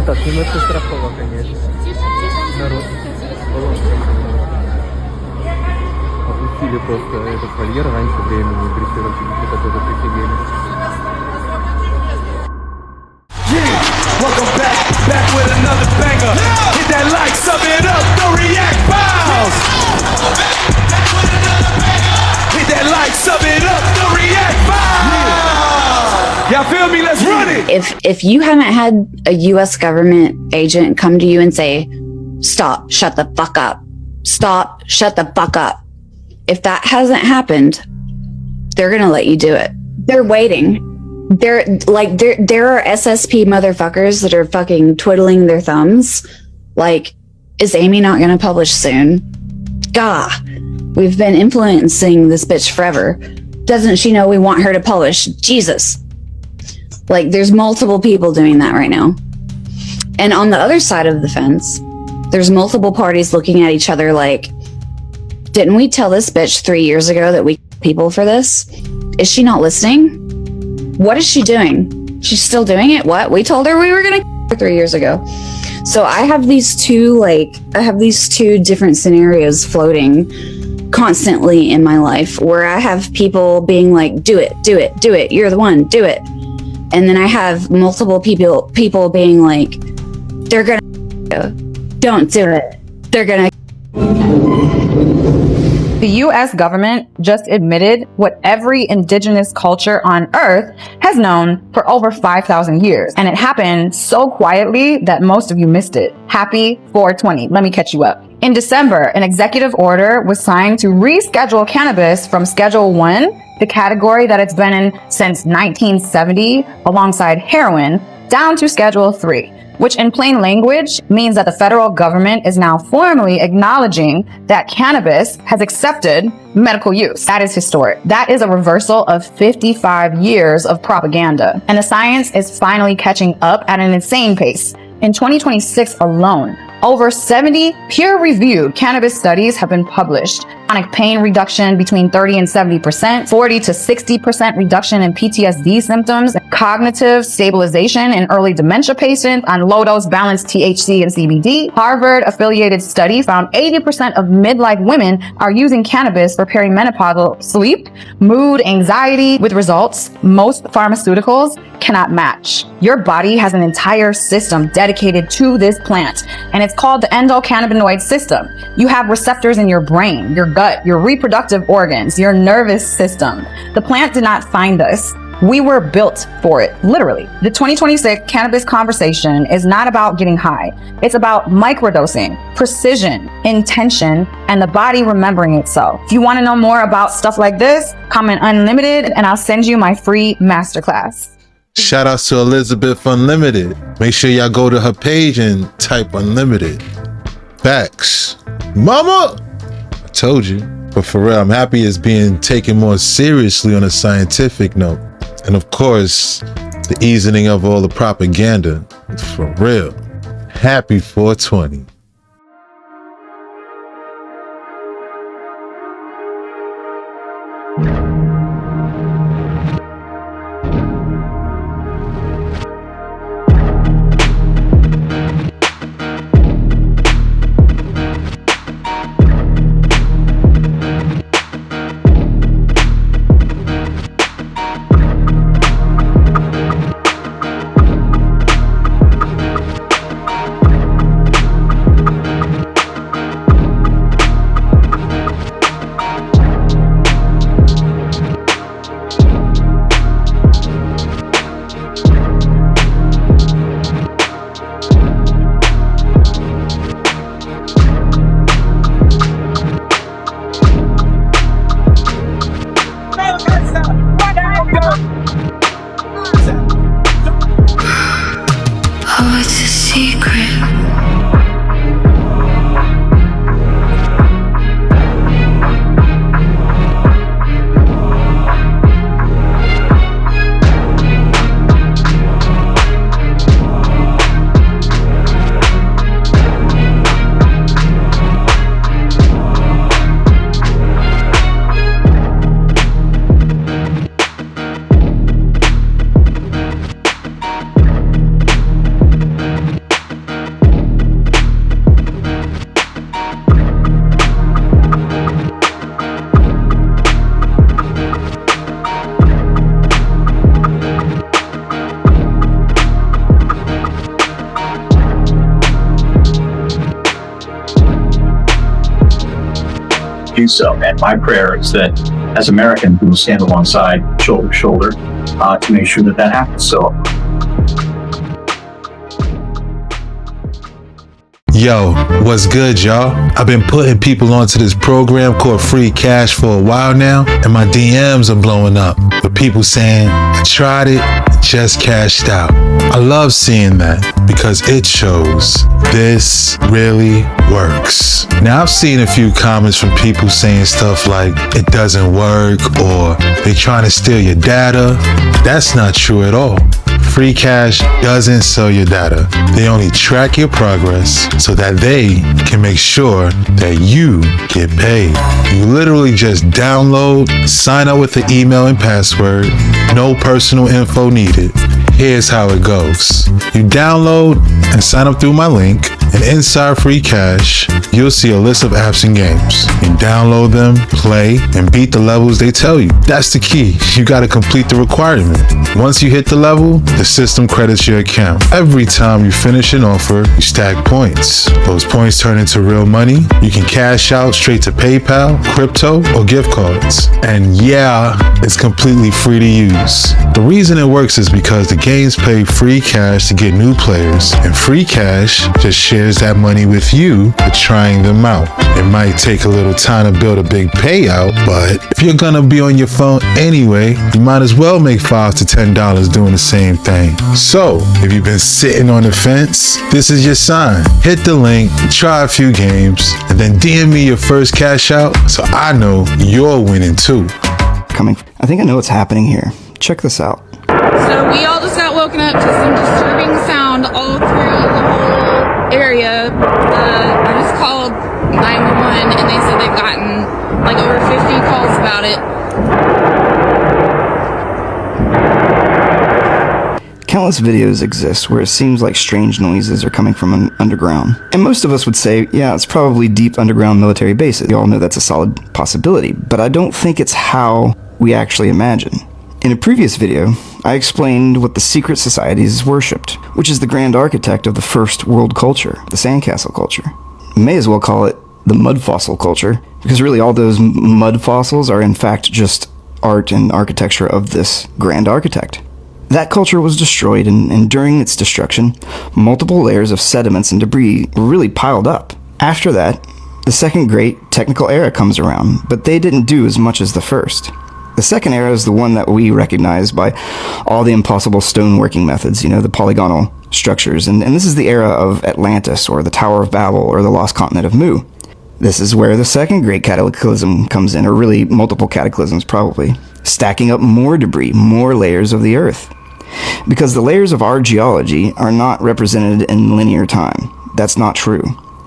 Ну так, немножко страхово, конечно. Народ. Опустили просто этот вольер раньше времени, дрессировщики тоже прифигели. Welcome back with another banger. Hit that like, sub it up, don't react, bounce. Hit that like, sub it up, don't react, bounce. Y'all feel me? Let's run it. If you haven't had a U.S. government agent come to you and say, stop, shut the fuck up, stop, shut the fuck up. If that hasn't happened, they're going to let you do it. They're waiting. There are SSP motherfuckers that are fucking twiddling their thumbs. Like, is Amy not going to publish soon? Gah, we've been influencing this bitch forever. Doesn't she know we want her to publish? Jesus. Like, there's multiple people doing that right now. And on the other side of the fence, there's multiple parties looking at each other like, didn't we tell this bitch 3 years ago that we people for this? Is she not listening? What is she doing? She's still doing it? What? We told her we were going to 3 years ago. So I have these two different scenarios floating constantly in my life where I have people being like, do it, do it, do it. You're the one, do it. And then I have multiple people being like, they're going to don't do it. They're going to. The U.S. government just admitted what every indigenous culture on Earth has known for over 5,000 years. And it happened so quietly that most of you missed it. Happy 420. Let me catch you up. In December, an executive order was signed to reschedule cannabis from Schedule 1, the category that it's been in since 1970, alongside heroin, down to Schedule 3. Which in plain language means that the federal government is now formally acknowledging that cannabis has accepted medical use. That is historic. That is a reversal of 55 years of propaganda. And the science is finally catching up at an insane pace. In 2026 alone, over 70 peer-reviewed cannabis studies have been published. Chronic pain reduction between 30 and 70%, 40 to 60% reduction in PTSD symptoms, cognitive stabilization in early dementia patients on low-dose balanced THC and CBD. Harvard-affiliated study found 80% of midlife women are using cannabis for perimenopausal sleep, mood, anxiety, with results most pharmaceuticals cannot match. Your body has an entire system dedicated to this plant, and it's called the endocannabinoid system. You have receptors in your brain, your gut, your reproductive organs, your nervous system. The plant did not find us. We were built for it, literally. The 2026 cannabis conversation is not about getting high. It's about microdosing, precision, intention, and the body remembering itself. If you want to know more about stuff like this, comment unlimited and I'll send you my free masterclass. Shout outs to Elizabeth Unlimited. Make sure y'all go to her page and type unlimited. Facts. Mama! I told you. But for real, I'm happy it's being taken more seriously on a scientific note. And of course, the easing of all the propaganda. For real. Happy 420. do so. And my prayer is that as Americans, we will stand alongside, shoulder to shoulder, to make sure that that happens. So. Yo, what's good, y'all? I've been putting people onto this program called Free Cash for a while now, and my DMs are blowing up with people saying, I tried it, just cashed out. I love seeing that because it shows this really works. Now, I've seen a few comments from people saying stuff like, it doesn't work, or they're trying to steal your data. That's not true at all. Free Cash doesn't sell your data. They only track your progress so that they can make sure that you get paid. You literally just download, sign up with the email and password, no personal info needed. Here's how it goes. You download and sign up through my link, and inside Free Cash, you'll see a list of apps and games. You download them, play, and beat the levels they tell you. That's the key. You gotta complete the requirement. Once you hit the level, the system credits your account. Every time you finish an offer, you stack points. Those points turn into real money. You can cash out straight to PayPal, crypto, or gift cards. And yeah, it's completely free to use. The reason it works is because the games pay Free Cash to get new players, and Free Cash just shares that money with you for trying them out. It might take a little time to build a big payout, but if you're gonna be on your phone anyway, you might as well make $5 to $10 doing the same thing. So, if you've been sitting on the fence, this is your sign. Hit the link, try a few games, and then DM me your first cash out so I know you're winning too. I think I know what's happening here. Check this out. So we all just got woken up to some disturbing sound all through the whole area. I just called 911 and they said they've gotten like over 50 calls about it. Countless videos exist where it seems like strange noises are coming from underground. And most of us would say, yeah, it's probably deep underground military bases. We all know that's a solid possibility, but I don't think it's how we actually imagine. In a previous video, I explained what the secret societies worshipped, which is the grand architect of the first world culture, the sandcastle culture. You may as well call it the mud fossil culture, because really all those mud fossils are in fact just art and architecture of this grand architect. That culture was destroyed, and during its destruction, multiple layers of sediments and debris were really piled up. After that, the second great technical era comes around, but they didn't do as much as the first. The second era is the one that we recognize by all the impossible stoneworking methods, the polygonal structures, and this is the era of Atlantis, or the Tower of Babel, or the lost continent of Mu. This is where the second great cataclysm comes in, or really multiple cataclysms probably, stacking up more debris, more layers of the Earth. Because the layers of our geology are not represented in linear time. That's not true.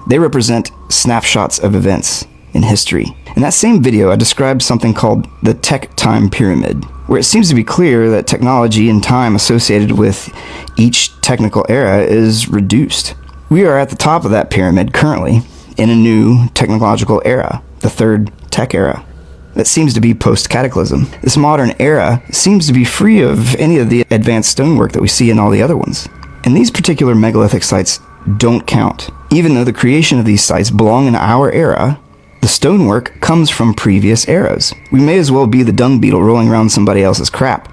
They represent snapshots of events in history. In that same video, I described something called the tech time pyramid, where it seems to be clear that technology and time associated with each technical era is reduced. We are at the top of that pyramid currently in a new technological era, the third tech era. That seems to be post-cataclysm. This modern era seems to be free of any of the advanced stonework that we see in all the other ones. And these particular megalithic sites don't count. Even though the creation of these sites belong in our era, the stonework comes from previous eras. We may as well be the dung beetle rolling around somebody else's crap,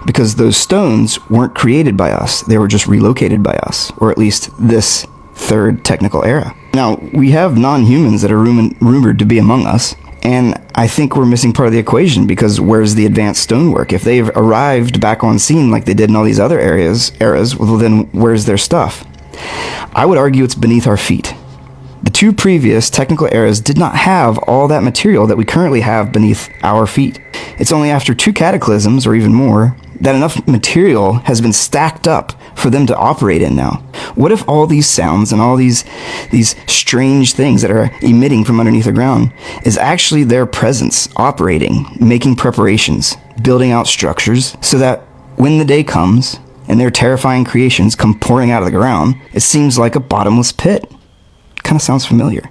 because those stones weren't created by us, they were just relocated by us, or at least this third technical era. Now, we have non-humans that are rumored to be among us, and I think we're missing part of the equation, because where's the advanced stonework? If they've arrived back on scene like they did in all these other eras, well then where's their stuff? I would argue it's beneath our feet. The two previous technical eras did not have all that material that we currently have beneath our feet. It's only after two cataclysms, or even more, that enough material has been stacked up for them to operate in now. What if all these sounds and all these strange things that are emitting from underneath the ground is actually their presence operating, making preparations, building out structures, so that when the day comes and their terrifying creations come pouring out of the ground, it seems like a bottomless pit. Kind of sounds familiar.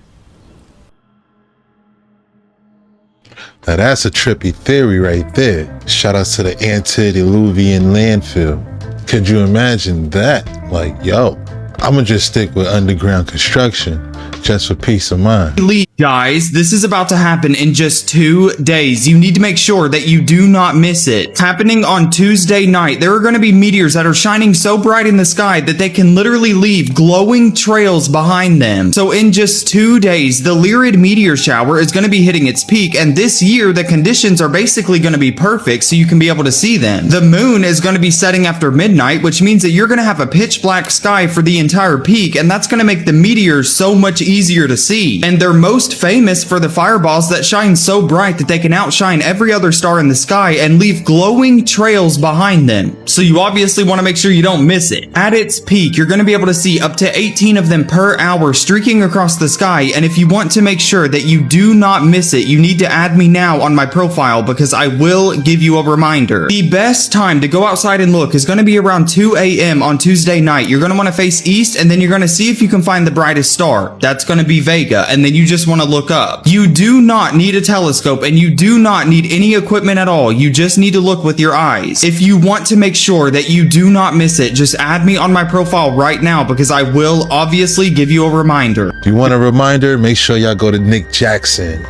Now that's a trippy theory right there. Shout out to the antediluvian landfill. Could you imagine that? Like, yo, I'ma just stick with underground construction just for peace of mind. Guys, this is about to happen in just 2 days. You need to make sure that you do not miss it. Happening on Tuesday night, there are going to be meteors that are shining so bright in the sky that they can literally leave glowing trails behind them. So in just 2 days, the Lyrid meteor shower is going to be hitting its peak, and this year the conditions are basically going to be perfect so you can be able to see them. The moon is going to be setting after midnight, which means that you're going to have a pitch black sky for the entire peak, and that's going to make the meteors so much easier to see. And they're most famous for the fireballs that shine so bright that they can outshine every other star in the sky and leave glowing trails behind them. So you obviously want to make sure you don't miss it. At its peak, you're going to be able to see up to 18 of them per hour streaking across the sky, and if you want to make sure that you do not miss it, you need to add me now on my profile because I will give you a reminder. The best time to go outside and look is going to be around 2 a.m. on Tuesday night. You're going to want to face east, and then you're going to see if you can find the brightest star. That's going to be Vega, and then you just want to look up. You do not need a telescope, and you do not need any equipment at all. You just need to look with your eyes. If you want to make sure that you do not miss it, just add me on my profile right now because I will obviously give you a reminder. If you want a reminder, make sure y'all go to Nick Jackson.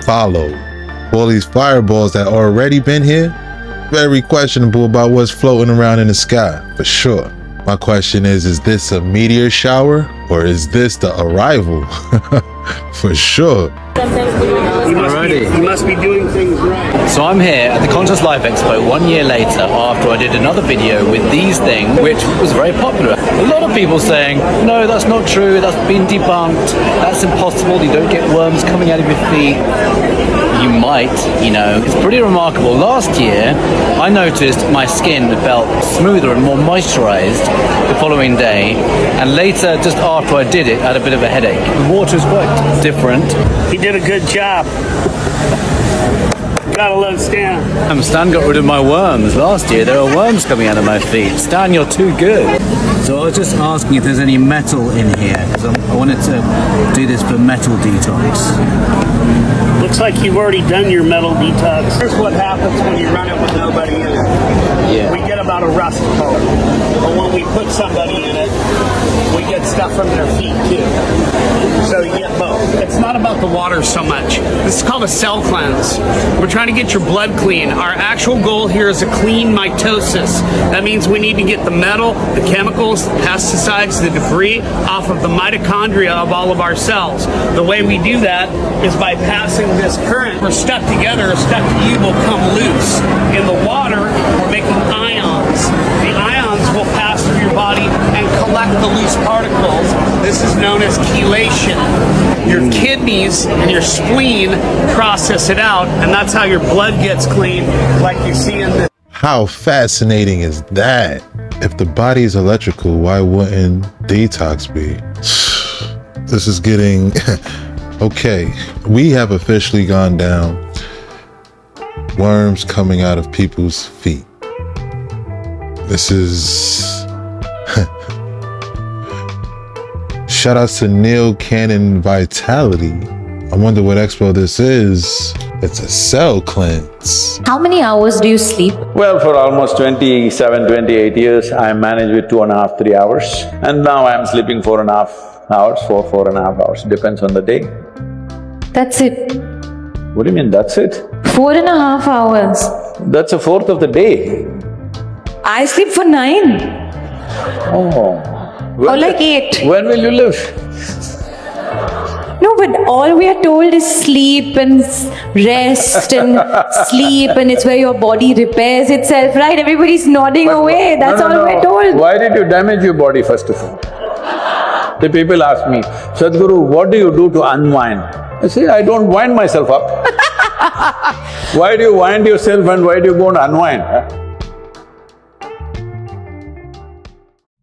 Follow. All these fireballs that already been here, very questionable about what's floating around in the sky, for sure. My question is this a meteor shower or is this the arrival? For sure. You must be doing things right. So I'm here at the Conscious Life Expo 1 year later after I did another video with these things, which was very popular. A lot of people saying, no, that's not true, that's been debunked, that's impossible, you don't get worms coming out of your feet. You might, you know. It's pretty remarkable. Last year, I noticed my skin felt smoother and more moisturized the following day, and later, just after I did it, I had a bit of a headache. The water is quite different. He did a good job. Gotta love Stan. Stan got rid of my worms. Last year, there were worms coming out of my feet. Stan, you're too good. So I was just asking if there's any metal in here, because I wanted to do this for metal detox. Looks like you've already done your metal detox. Here's what happens when you run it with nobody in it. Yeah. We get about a rust color. But when we put somebody in it, we get stuff from their feet too. So you get both. It's not about the water so much. This is called a cell cleanse. We're trying to get your blood clean. Our actual goal here is a clean mitosis. That means we need to get the metal, the chemicals, the pesticides, the debris off of the mitochondria of all of our cells. The way we do that is by passing this current. We're stuck together, stuck to you will come loose. In the water, we're making ions. The ions will pass through your body and collect the loose particles. This is known as chelation. Your kidneys and your spleen process it out, and that's how your blood gets clean, like you see in this. How fascinating is that? If the body is electrical, why wouldn't detox be? This is getting... Okay, we have officially gone down. Worms coming out of people's feet. This is... Shout outs to Neil Cannon Vitality. I wonder what expo this is. It's a cell cleanse. How many hours do you sleep? Well, for almost 27, 28 years, I managed with 2.5, 3 hours. And now I'm sleeping 4.5 hours, 4.5 hours. Depends on the day. That's it. What do you mean, that's it? 4.5 hours. That's a fourth of the day. I sleep for 9. Oh. Or like 8. When will you live? No, but all we are told is sleep and rest and sleep, and it's where your body repairs itself, right? Everybody's nodding away. That's all we're told. Why did you damage your body first of all? The people ask me, Sadhguru, what do you do to unwind? I say, I don't wind myself up. Why do you wind yourself and why do you go and unwind?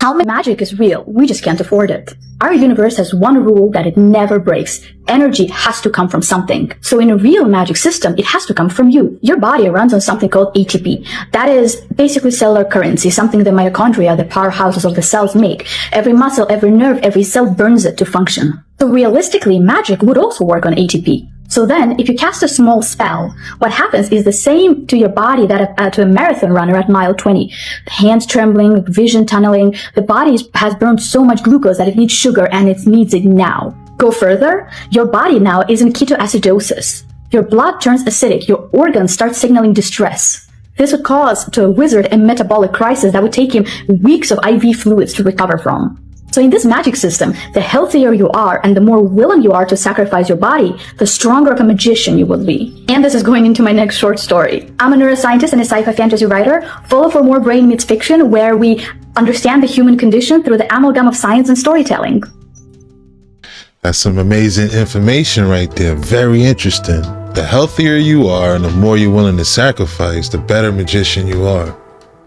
How much magic is real? We just can't afford it. Our universe has one rule that it never breaks. Energy has to come from something. So in a real magic system, it has to come from you. Your body runs on something called ATP. That is basically cellular currency, something the mitochondria, the powerhouses of the cells, make. Every muscle, every nerve, every cell burns it to function. So realistically, magic would also work on ATP. So then, if you cast a small spell, what happens is the same to your body that to a marathon runner at mile 20. The hands trembling, vision tunneling, the body has burned so much glucose that it needs sugar and it needs it now. Go further, your body now is in ketoacidosis. Your blood turns acidic, your organs start signaling distress. This would cause to a wizard a metabolic crisis that would take him weeks of IV fluids to recover from. So in this magic system, the healthier you are and the more willing you are to sacrifice your body, the stronger of a magician you will be. And this is going into my next short story. I'm a neuroscientist and a sci-fi fantasy writer. Follow for more brain meets fiction, where we understand the human condition through the amalgam of science and storytelling. That's some amazing information right there. Very interesting. The healthier you are and the more you're willing to sacrifice, the better magician you are.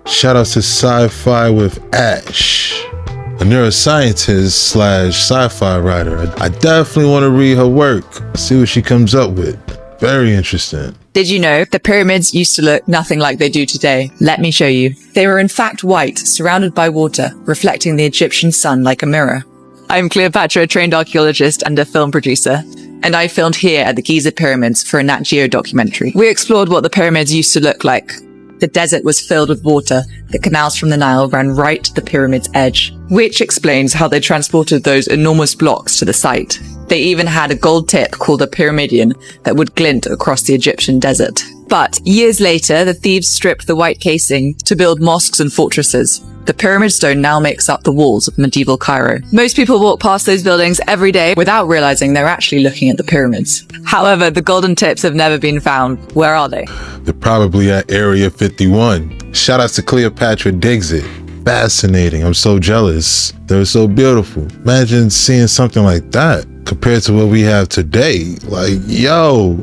Shout out to Sci-Fi with Ash, a neuroscientist slash sci-fi writer. I definitely want to read her work, see what she comes up with. Very interesting. Did you know the pyramids used to look nothing like they do today? Let me show you. They were in fact white, surrounded by water, reflecting the Egyptian sun like a mirror. I'm Cleopatra, a trained archaeologist and a film producer, and I filmed here at the Giza pyramids for a Nat Geo documentary. We explored what the pyramids used to look like. The desert was filled with water. The canals from the Nile ran right to the pyramid's edge, which explains how they transported those enormous blocks to the site. They even had a gold tip called a pyramidion that would glint across the Egyptian desert. But years later, the thieves stripped the white casing to build mosques and fortresses. The pyramid stone now makes up the walls of medieval Cairo. Most people walk past those buildings every day without realizing they're actually looking at the pyramids. However, the golden tips have never been found. Where are they? They're probably at Area 51. Shout out to Cleopatra Digs It. Fascinating. I'm so jealous. They're so beautiful. Imagine seeing something like that compared to what we have today. Like, yo,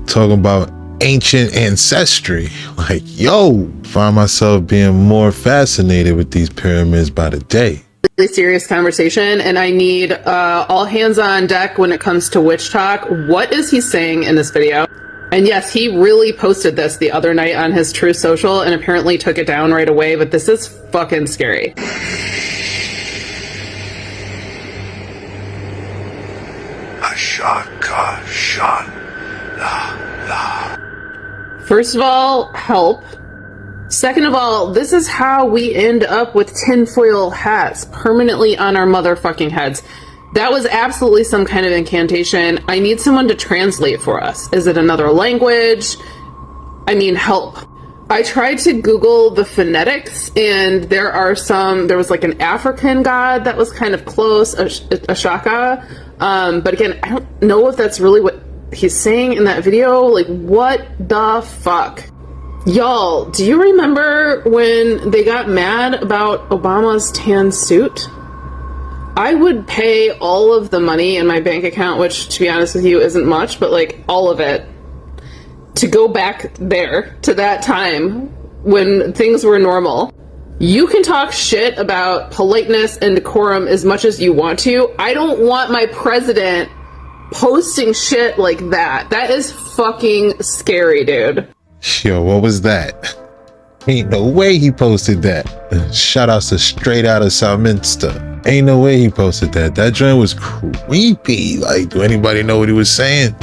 talking about ancient ancestry. Like, yo, find myself being more fascinated with these pyramids by the day. Really serious conversation, and I need all hands on deck when it comes to witch talk. What is he saying in this video? And yes, he really posted this the other night on his True Social and apparently took it down right away, but this is fucking scary. First of all, help. Second of all, this is how we end up with tinfoil hats permanently on our motherfucking heads. That was absolutely some kind of incantation. I need someone to translate for us. Is it another language? I mean, help. I tried to Google the phonetics, and there was like an African god that was kind of close, Ashaka. But again, I don't know if that's really what he's saying in that video. Like, what the fuck? Y'all, do you remember when they got mad about Obama's tan suit? I would pay all of the money in my bank account, which, to be honest with you, isn't much, but like all of it, to go back there to that time when things were normal. You can talk shit about politeness and decorum as much as you want to. I don't want my president posting shit like that. That is fucking scary, dude. Yo, what was that? Ain't no way he posted that. Shout outs to Straight Outta Southminster. Ain't no way he posted that. That joint was creepy. Like, do anybody know what he was saying?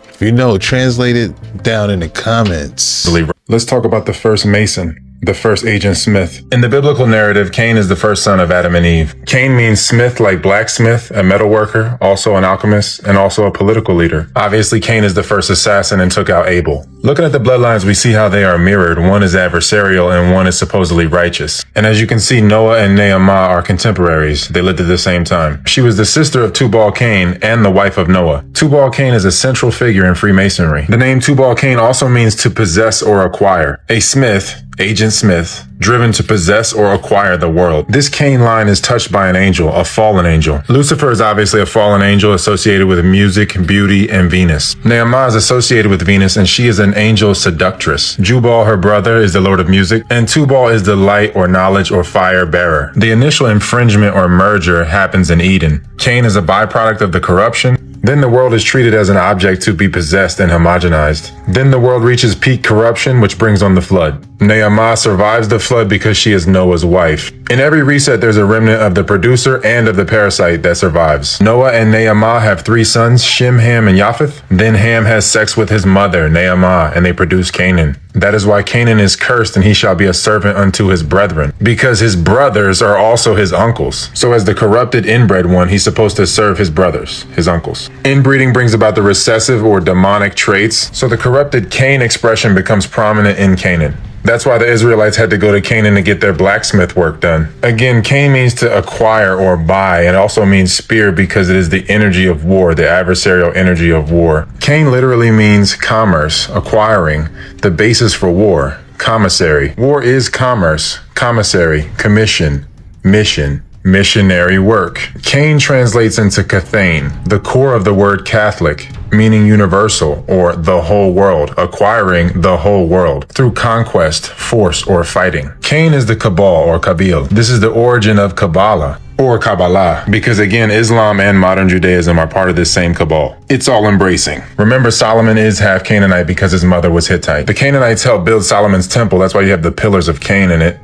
If you know, translate it down in the comments. Let's talk about the first Mason, the first Agent Smith. In the biblical narrative, Cain is the first son of Adam and Eve. Cain means smith like blacksmith, a metal worker, also an alchemist, and also a political leader. Obviously, Cain is the first assassin and took out Abel. Looking at the bloodlines, we see how they are mirrored. One is adversarial and one is supposedly righteous. And as you can see, Noah and Nehemiah are contemporaries. They lived at the same time. She was the sister of Tubal-Cain and the wife of Noah. Tubal-Cain is a central figure in Freemasonry. The name Tubal-Cain also means to possess or acquire. A smith, Agent Smith, driven to possess or acquire the world. This Cain line is touched by an angel, a fallen angel. Lucifer is obviously a fallen angel associated with music, beauty, and Venus. Nehemiah is associated with Venus, and she is an angel seductress. Jubal, her brother, is the lord of music, and Tubal is the light or knowledge or fire bearer. The initial infringement or merger happens in Eden. Cain is a byproduct of the corruption. Then the world is treated as an object to be possessed and homogenized. Then the world reaches peak corruption, which brings on the flood. Ne'amah survives the flood because she is Noah's wife. In every reset, there's a remnant of the producer and of the parasite that survives. Noah and Ne'amah have 3 sons, Shem, Ham, and Japheth. Then Ham has sex with his mother, Ne'amah, and they produce Canaan. That is why Canaan is cursed, and he shall be a servant unto his brethren, because his brothers are also his uncles. So as the corrupted inbred one, he's supposed to serve his brothers, his uncles. Inbreeding brings about the recessive or demonic traits, so the corrupted Cain expression becomes prominent in Canaan. That's why the Israelites had to go to Canaan to get their blacksmith work done. Again, Cain means to acquire or buy, and also means spear because it is the energy of war, the adversarial energy of war. Cain literally means commerce, acquiring, the basis for war, commissary. War is commerce, commissary, commission, mission, missionary work. Cain translates into Cathane, the core of the word Catholic, meaning universal or the whole world, acquiring the whole world through conquest, force, or fighting. Cain is the Cabal or Kabil. This is the origin of Kabbalah or Kabbalah, because again, Islam and modern Judaism are part of this same cabal. It's all embracing. Remember, Solomon is half Canaanite because his mother was Hittite. The Canaanites helped build Solomon's temple. That's why you have the pillars of Cain in it.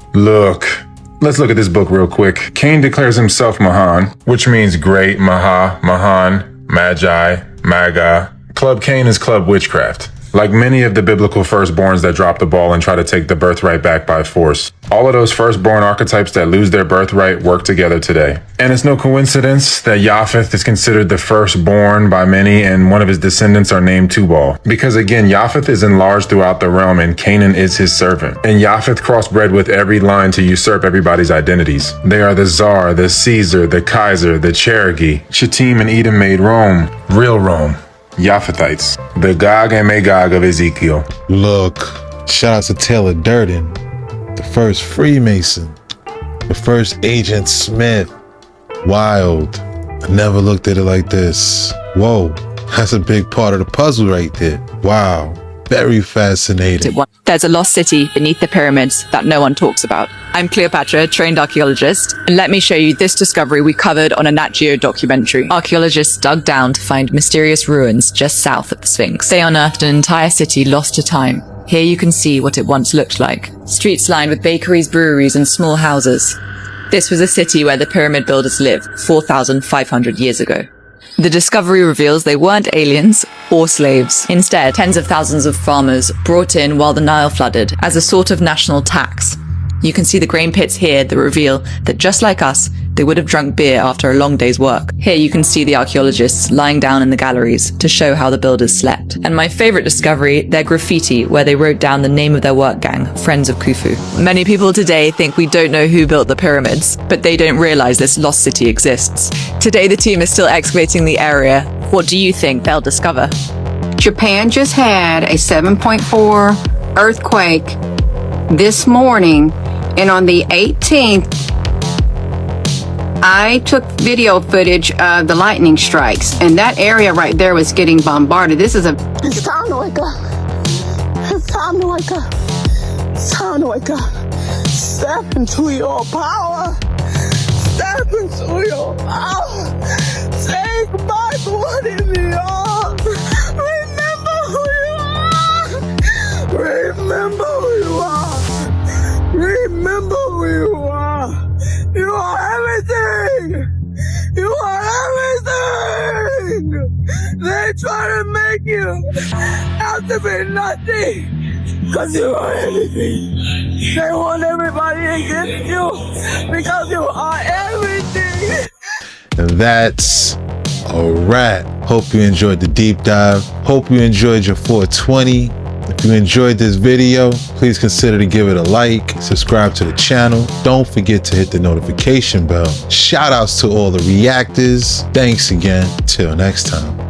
Let's look at this book real quick. Cain declares himself Mahan, which means great, Mahan, Magi, Maga. Club Cain is club witchcraft. Like many of the biblical firstborns that drop the ball and try to take the birthright back by force. All of those firstborn archetypes that lose their birthright work together today. And it's no coincidence that Japheth is considered the firstborn by many, and one of his descendants are named Tubal. Because again, Japheth is enlarged throughout the realm and Canaan is his servant. And Japheth crossbred with every line to usurp everybody's identities. They are the Tsar, the Caesar, the Kaiser, the Cherokee. Shittim and Edom made Rome, real Rome. Japhethites, the Gog and Magog of Ezekiel. Look, shout out to Taylor Durden, the first Freemason, the first Agent Smith. Wild. I never looked at it like this. Whoa, that's a big part of the puzzle right there. Wow, very fascinating. There's a lost city beneath the pyramids that no one talks about. I'm Cleopatra, trained archaeologist, and let me show you this discovery we covered on a Nat Geo documentary. Archaeologists dug down to find mysterious ruins just south of the Sphinx. They unearthed an entire city lost to time. Here you can see what it once looked like. Streets lined with bakeries, breweries, and small houses. This was a city where the pyramid builders lived 4,500 years ago. The discovery reveals they weren't aliens or slaves. Instead, tens of thousands of farmers brought in while the Nile flooded as a sort of national tax. You can see the grain pits here that reveal that just like us, they would have drunk beer after a long day's work. Here you can see the archaeologists lying down in the galleries to show how the builders slept. And my favorite discovery, their graffiti, where they wrote down the name of their work gang, Friends of Khufu. Many people today think we don't know who built the pyramids, but they don't realize this lost city exists. Today the team is still excavating the area. What do you think they'll discover? Japan just had a 7.4 earthquake this morning, and on the 18th, I took video footage of the lightning strikes, and that area right there was getting bombarded. This is a... It's time to wake up. It's time to wake up. It's time to wake up. Step into your power. Step into your power. Say goodbye to what is yours. Remember who you are. Remember who you are. Remember who you are. You are everything! You are everything! They try to make you out to be nothing, because you are everything. They want everybody against you, because you are everything. And that's a wrap. Hope you enjoyed the deep dive. Hope you enjoyed your 420. If you enjoyed this video, please consider to give it a like, subscribe to the channel. Don't forget to hit the notification bell. Shout outs to all the reactors. Thanks again. Till next time.